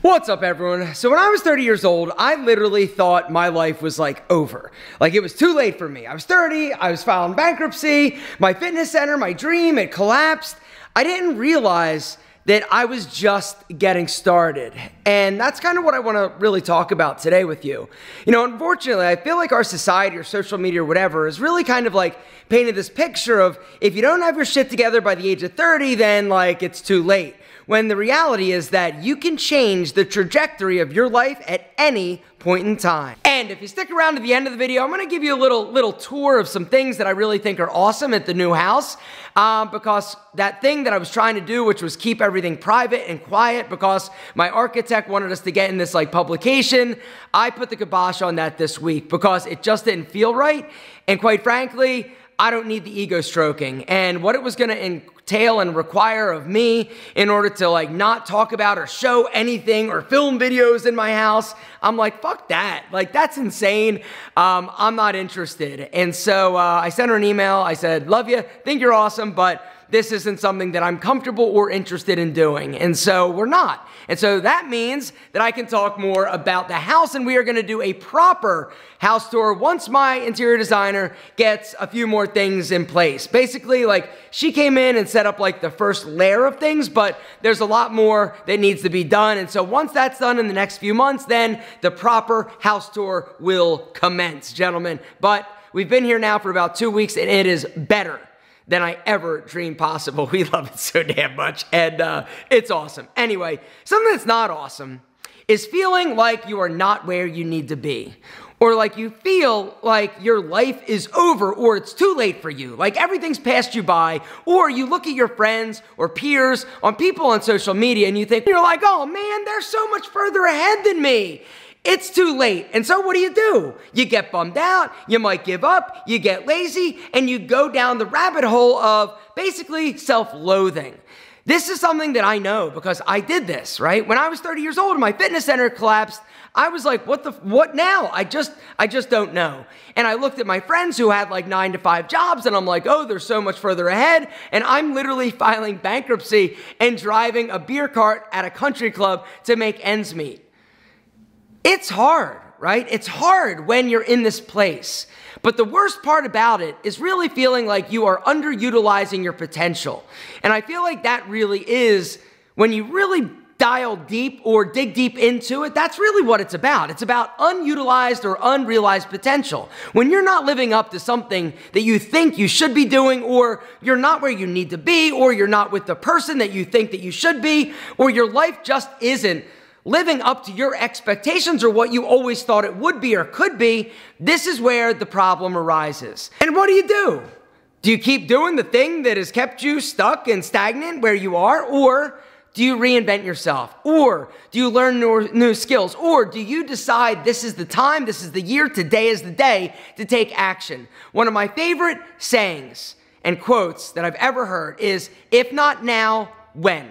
What's up, everyone? So when I was 30 years old, I literally thought my life was like over. Like it was too late for me. I was 30, I was filing bankruptcy, my fitness center, my dream, it collapsed. I didn't realize that I was just getting started. And that's kind of what I want to really talk about today with you. You know, unfortunately, I feel like our society or social media or whatever is really kind of like painted this picture of if you don't have your shit together by the age of 30, then like it's too late. When the reality is that you can change the trajectory of your life at any point in time. And if you stick around to the end of the video, I'm gonna give you a little tour of some things that I really think are awesome at the new house. Because that thing that I was trying to do, which was keep everything private and quiet because my architect wanted us to get in this like publication, I put the kibosh on that this week because it just didn't feel right. And quite frankly, I don't need the ego stroking. And what it was gonna entail and require of me in order to like not talk about or show anything or film videos in my house, I'm like, fuck that. Like, that's insane. I'm not interested. And so I sent her an email. I said, love you, think you're awesome, but this isn't something that I'm comfortable or interested in doing. And so we're not. And so that means that I can talk more about the house, and we are gonna do a proper house tour once my interior designer gets a few more things in place. Basically, like, she came in and set up like the first layer of things, but there's a lot more that needs to be done. And so once that's done in the next few months, then the proper house tour will commence, gentlemen. But we've been here now for about 2 weeks, and it is better than I ever dreamed possible. We love it so damn much, and it's awesome. Anyway, something that's not awesome is feeling like you are not where you need to be, or like you feel like your life is over, or it's too late for you, like everything's passed you by, or you look at your friends or peers on people on social media and you think, you're like, oh man, they're so much further ahead than me. It's too late. And so what do? You get bummed out, you might give up, you get lazy, and you go down the rabbit hole of basically self-loathing. This is something that I know because I did this, right? When I was 30 years old and my fitness center collapsed, I was like, what now? I just don't know. And I looked at my friends who had like 9-to-5 jobs, and I'm like, oh, they're so much further ahead. And I'm literally filing bankruptcy and driving a beer cart at a country club to make ends meet. It's hard, right? It's hard when you're in this place. But the worst part about it is really feeling like you are underutilizing your potential. And I feel like that really is, when you really dial deep or dig deep into it, that's really what it's about. It's about unutilized or unrealized potential. When you're not living up to something that you think you should be doing, or you're not where you need to be, or you're not with the person that you think that you should be, or your life just isn't living up to your expectations or what you always thought it would be or could be, this is where the problem arises. And what do? Do you keep doing the thing that has kept you stuck and stagnant where you are? Or do you reinvent yourself? Or do you learn new skills? Or do you decide this is the time, this is the year, today is the day to take action? One of my favorite sayings and quotes that I've ever heard is, if not now, when?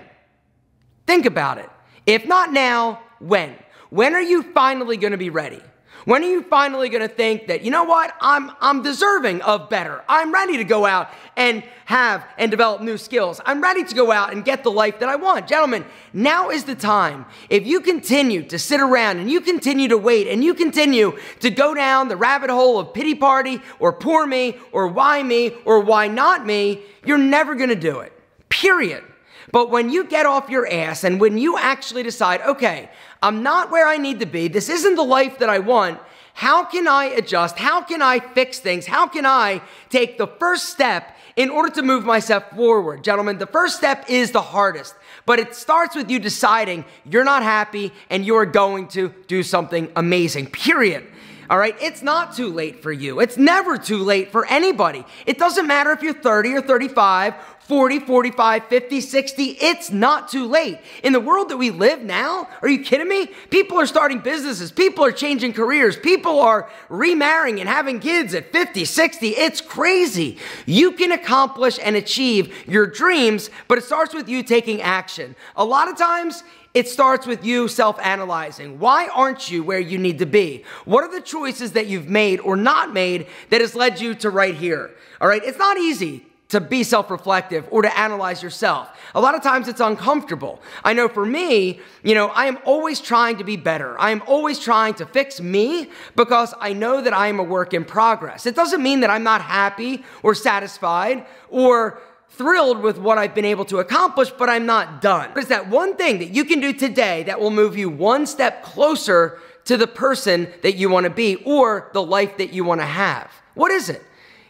Think about it. If not now, when? When are you finally going to be ready? When are you finally going to think that, you know what, I'm deserving of better. I'm ready to go out and have and develop new skills. I'm ready to go out and get the life that I want. Gentlemen, now is the time. If you continue to sit around and you continue to wait and you continue to go down the rabbit hole of pity party or poor me or why not me, you're never going to do it, period. But when you get off your ass and when you actually decide, okay, I'm not where I need to be, this isn't the life that I want, how can I adjust? How can I fix things? How can I take the first step in order to move myself forward? Gentlemen, the first step is the hardest, but it starts with you deciding you're not happy and you're going to do something amazing, period. All right, it's not too late for you. It's never too late for anybody. It doesn't matter if you're 30 or 35, 40, 45, 50, 60, it's not too late. In the world that we live now, are you kidding me? People are starting businesses, people are changing careers, people are remarrying and having kids at 50, 60, it's crazy. You can accomplish and achieve your dreams, but it starts with you taking action. A lot of times, it starts with you self-analyzing. Why aren't you where you need to be? What are the choices that you've made or not made that has led you to right here? All right, it's not easy to be self-reflective or to analyze yourself. A lot of times it's uncomfortable. I know for me, I am always trying to be better. I am always trying to fix me because I know that I am a work in progress. It doesn't mean that I'm not happy or satisfied or thrilled with what I've been able to accomplish, but I'm not done. There's that one thing that you can do today that will move you one step closer to the person that you want to be or the life that you want to have. What is it?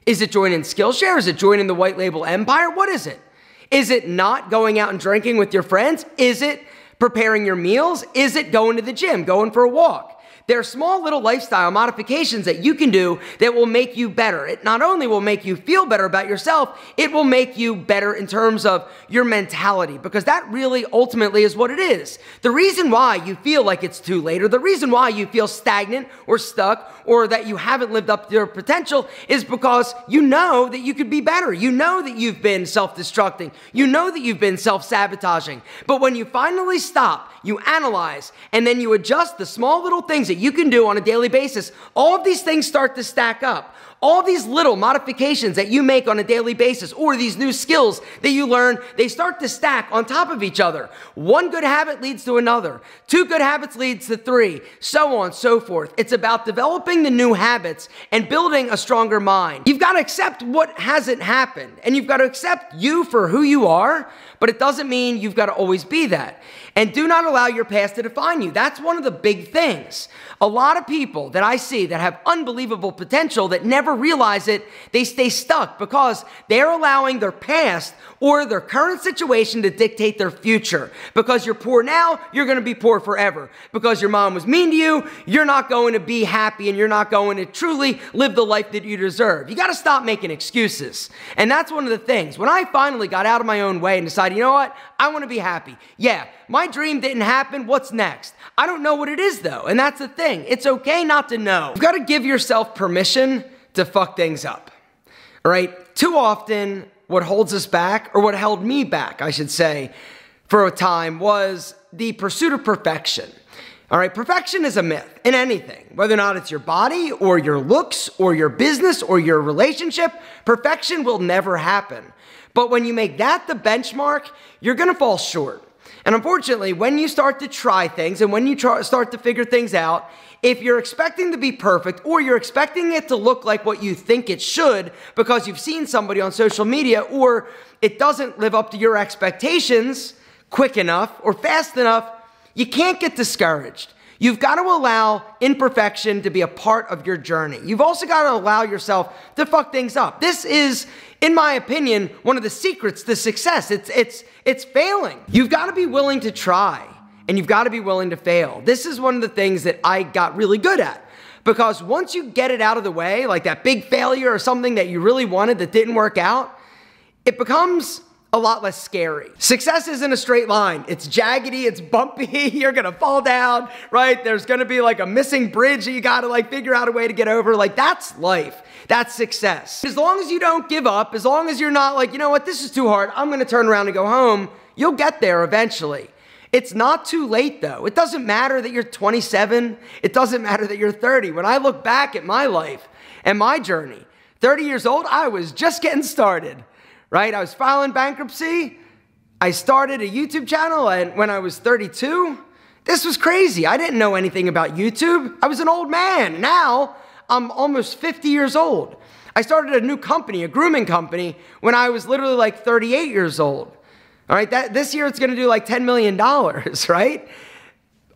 Is it joining Skillshare? Is it joining the white label empire? What is it? Is it not going out and drinking with your friends? Is it preparing your meals? Is it going to the gym, going for a walk? There are small little lifestyle modifications that you can do that will make you better. It not only will make you feel better about yourself, it will make you better in terms of your mentality, because that really ultimately is what it is. The reason why you feel like it's too late, or the reason why you feel stagnant or stuck, or that you haven't lived up to your potential is because you know that you could be better. You know that you've been self-destructing. You know that you've been self-sabotaging. But when you finally stop, you analyze, and then you adjust the small little things that you can do on a daily basis, all of these things start to stack up. All these little modifications that you make on a daily basis, or these new skills that you learn, they start to stack on top of each other. One good habit leads to another. Two good habits leads to three, so on, so forth. It's about developing the new habits and building a stronger mind. You've got to accept what hasn't happened, and you've got to accept you for who you are, but it doesn't mean you've got to always be that. And do not allow your past to define you. That's one of the big things. A lot of people that I see that have unbelievable potential that never realize it, they stay stuck because they're allowing their past or their current situation to dictate their future. Because you're poor now, you're going to be poor forever. Because your mom was mean to you, you're not going to be happy and you're not going to truly live the life that you deserve. You got to stop making excuses. And that's one of the things. When I finally got out of my own way and decided, you know what? I want to be happy. Yeah, my dream didn't happen. What's next? I don't know what it is though. And that's the thing. It's okay not to know. You've got to give yourself permission to fuck things up. All right? Too often, what holds us back, or what held me back, I should say, for a time was the pursuit of perfection. All right, perfection is a myth in anything, whether or not it's your body or your looks or your business or your relationship, perfection will never happen. But when you make that the benchmark, you're going to fall short. And unfortunately, when you start to try things and when you start to figure things out, if you're expecting to be perfect or you're expecting it to look like what you think it should because you've seen somebody on social media or it doesn't live up to your expectations quick enough or fast enough, you can't get discouraged. You've got to allow imperfection to be a part of your journey. You've also got to allow yourself to fuck things up. This is, in my opinion, one of the secrets to success. It's failing. You've got to be willing to try, and you've got to be willing to fail. This is one of the things that I got really good at, because once you get it out of the way, like that big failure or something that you really wanted that didn't work out, it becomes a lot less scary. Success isn't a straight line. It's jaggedy, it's bumpy, you're gonna fall down, right? There's gonna be like a missing bridge that you gotta like figure out a way to get over. Like that's life, that's success. As long as you don't give up, as long as you're not like, you know what, this is too hard, I'm gonna turn around and go home, you'll get there eventually. It's not too late though. It doesn't matter that you're 27, it doesn't matter that you're 30. When I look back at my life and my journey, 30 years old, I was just getting started. Right? I was filing bankruptcy. I started a YouTube channel and when I was 32. This was crazy. I didn't know anything about YouTube. I was an old man. Now I'm almost 50 years old. I started a new company, a grooming company, when I was literally like 38 years old. All right, this year it's going to do like $10 million, right?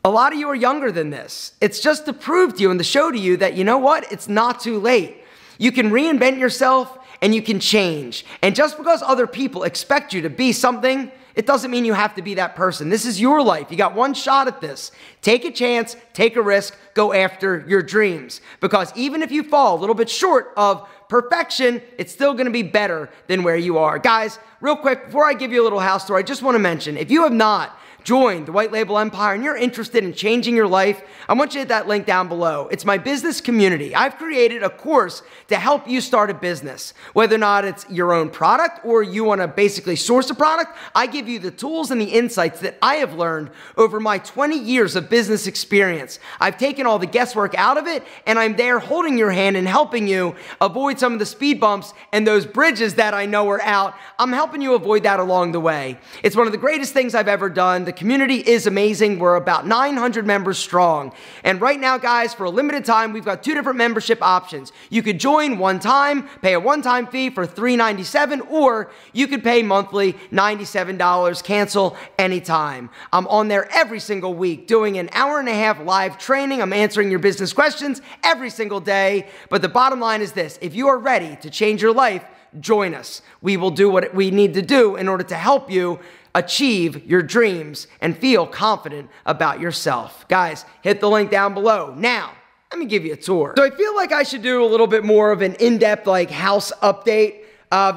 A lot of you are younger than this. It's just to prove to you and to show to you that, you know what? It's not too late. You can reinvent yourself and you can change. And just because other people expect you to be something, it doesn't mean you have to be that person. This is your life. You got one shot at this. Take a chance, take a risk, go after your dreams. Because even if you fall a little bit short of perfection, it's still gonna be better than where you are. Guys, real quick, before I give you a little house tour, I just wanna mention, if you have not join the White Label Empire and you're interested in changing your life, I want you to hit that link down below. It's my business community. I've created a course to help you start a business. Whether or not it's your own product or you want to basically source a product, I give you the tools and the insights that I have learned over my 20 years of business experience. I've taken all the guesswork out of it, and I'm there holding your hand and helping you avoid some of the speed bumps and those bridges that I know are out. I'm helping you avoid that along the way. It's one of the greatest things I've ever done. The community is amazing. We're about 900 members strong. And right now, guys, for a limited time, we've got 2 different membership options. You could join one time, pay a one-time fee for $397, or you could pay monthly $97, cancel anytime. I'm on there every single week doing an hour-and-a-half live training. I'm answering your business questions every single day. But the bottom line is this: if you are ready to change your life, join us. We will do what we need to do in order to help you achieve your dreams and feel confident about yourself. Guys, hit the link down below. Now, let me give you a tour. So I feel like I should do a little bit more of an in-depth house update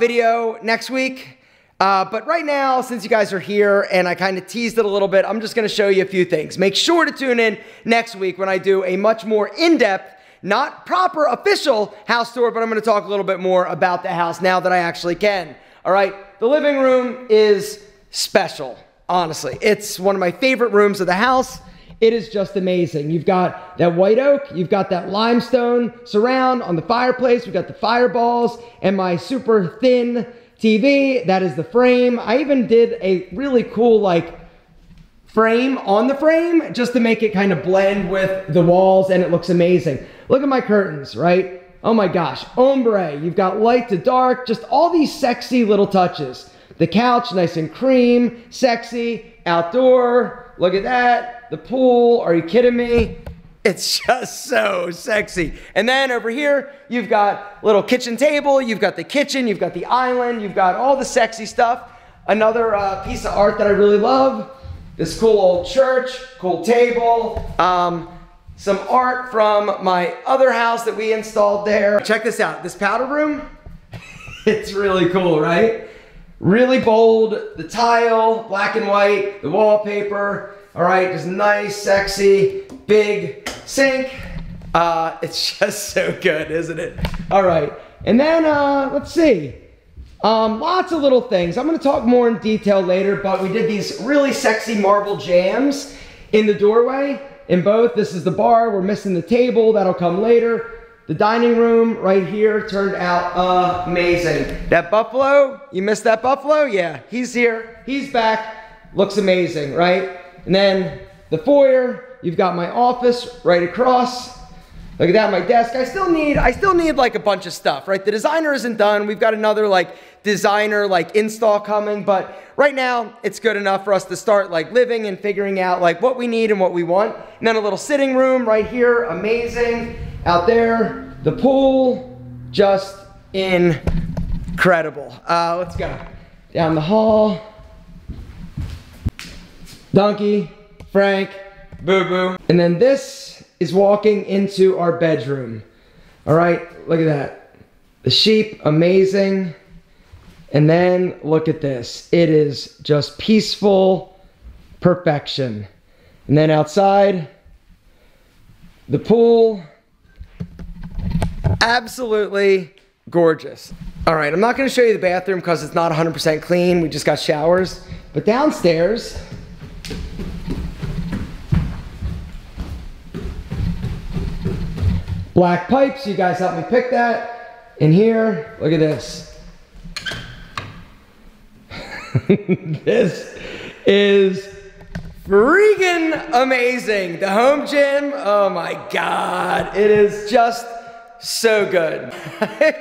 video next week. But right now, since you guys are here and I kind of teased it a little bit, I'm just going to show you a few things. Make sure to tune in next week when I do a much more in-depth, not proper official house tour, but I'm going to talk a little bit more about the house now that I actually can. All right, the living room is special, honestly. It's one of my favorite rooms of the house. It is just amazing. You've got that white oak, you've got that limestone surround on the fireplace, we've got the fireballs, and my super thin TV. That is the frame. I even did a really cool frame on the frame just to make it kind of blend with the walls, and it looks amazing. Look at my curtains, right? Oh my gosh, ombre. You've got light to dark, just all these sexy little touches. The couch, nice and cream, sexy, outdoor. Look at that. The pool, are you kidding me? It's just so sexy. And then over here, you've got a little kitchen table, you've got the kitchen, you've got the island, you've got all the sexy stuff. Another piece of art that I really love, this cool old church, cool table, some art from my other house that we installed there. Check this out, this powder room, it's really cool, right? Really bold, the tile, black and white, the wallpaper, all right, just nice, sexy, big sink. It's just so good, isn't it? All right, and then let's see. Lots of little things. I'm gonna talk more in detail later, but we did these really sexy marble jams in the doorway in both. This is the bar, we're missing the table, that'll come later. The dining room right here turned out amazing. That buffalo, you missed that buffalo? Yeah, he's here, he's back, looks amazing, right? And then the foyer, you've got my office right across. Look at that, my desk. I still need a bunch of stuff, right? The designer isn't done. We've got another designer install coming, but right now it's good enough for us to start living and figuring out what we need and what we want. And then a little sitting room right here, amazing. Out there, the pool, just incredible. Let's go down the hall. Donkey, Frank, Boo Boo. And then this is walking into our bedroom. All right, look at that. The sheep, amazing. And then look at this. It is just peaceful perfection. And then outside, the pool, absolutely gorgeous. All right, I'm not gonna show you the bathroom because it's not 100% clean. We just got showers. But downstairs, black pipes, you guys helped me pick that. In here, look at this. This is freaking amazing. The home gym, oh my God. It is just so good.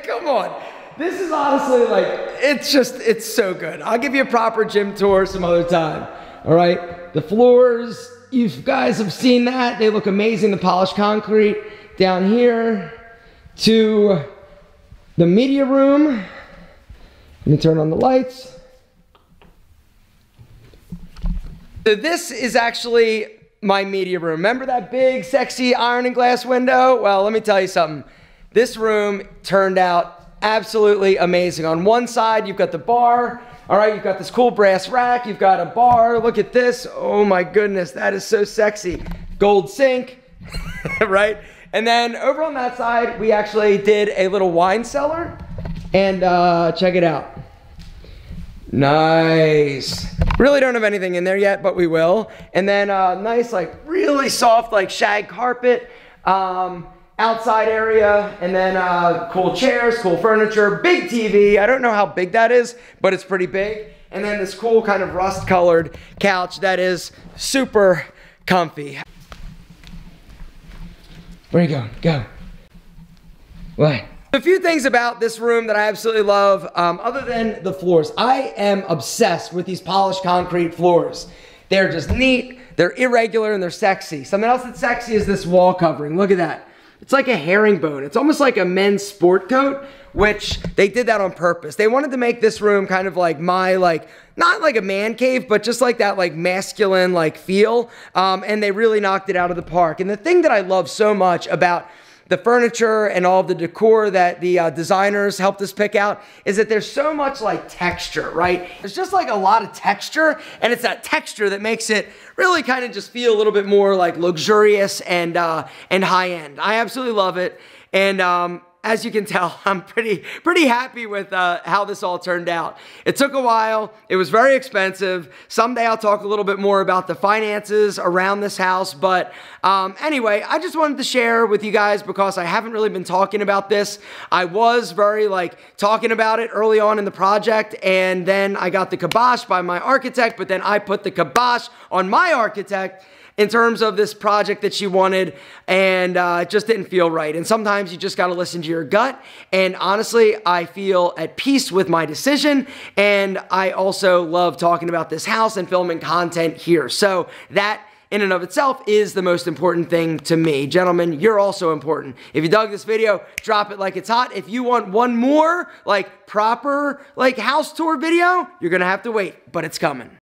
Come on. This is honestly it's so good. I'll give you a proper gym tour some other time. All right. The floors, you guys have seen that. They look amazing. The polished concrete. Down here to the media room. Let me turn on the lights. So this is actually my media room. Remember that big, sexy iron and glass window? Well, let me tell you something. This room turned out absolutely amazing. On one side, you've got the bar All right, you've got this cool brass rack. You've got a bar. Look at this. Oh my goodness, that is so sexy. Gold sink, right? And then over on that side, we actually did a little wine cellar. And check it out. Nice. Really don't have anything in there yet, but we will. And then nice, like really soft, like shag carpet, outside area, and then cool chairs, cool furniture, big TV. I don't know how big that is, but it's pretty big. And then this cool kind of rust colored couch that is super comfy. Where are you going? Go. What? A few things about this room that I absolutely love, other than the floors. I am obsessed with these polished concrete floors. They're just neat, they're irregular, and they're sexy. Something else that's sexy is this wall covering. Look at that. It's like a herringbone. It's almost like a men's sport coat, which they did that on purpose. They wanted to make this room kind of like my, like, not like a man cave, but just like that like masculine like feel. And they really knocked it out of the park. And the thing that I love so much about the furniture and all of the decor that the designers helped us pick out is that there's so much like texture, right? There's just like a lot of texture, and it's that texture that makes it really kind of just feel a little bit more like luxurious and high-end. I absolutely love it. And as you can tell, I'm pretty happy with how this all turned out. It took a while. It was very expensive. Someday I'll talk a little bit more about the finances around this house. But anyway, I just wanted to share with you guys because I haven't really been talking about this. I was very like talking about it early on in the project, and then I got the kibosh by my architect, but then I put the kibosh on my architect in terms of this project that she wanted, and it just didn't feel right. And sometimes you just gotta listen to your gut. And honestly, I feel at peace with my decision. And I also love talking about this house and filming content here. So that in and of itself is the most important thing to me. Gentlemen, you're also important. If you dug this video, drop it like it's hot. If you want one more like proper like house tour video, you're gonna have to wait, but it's coming.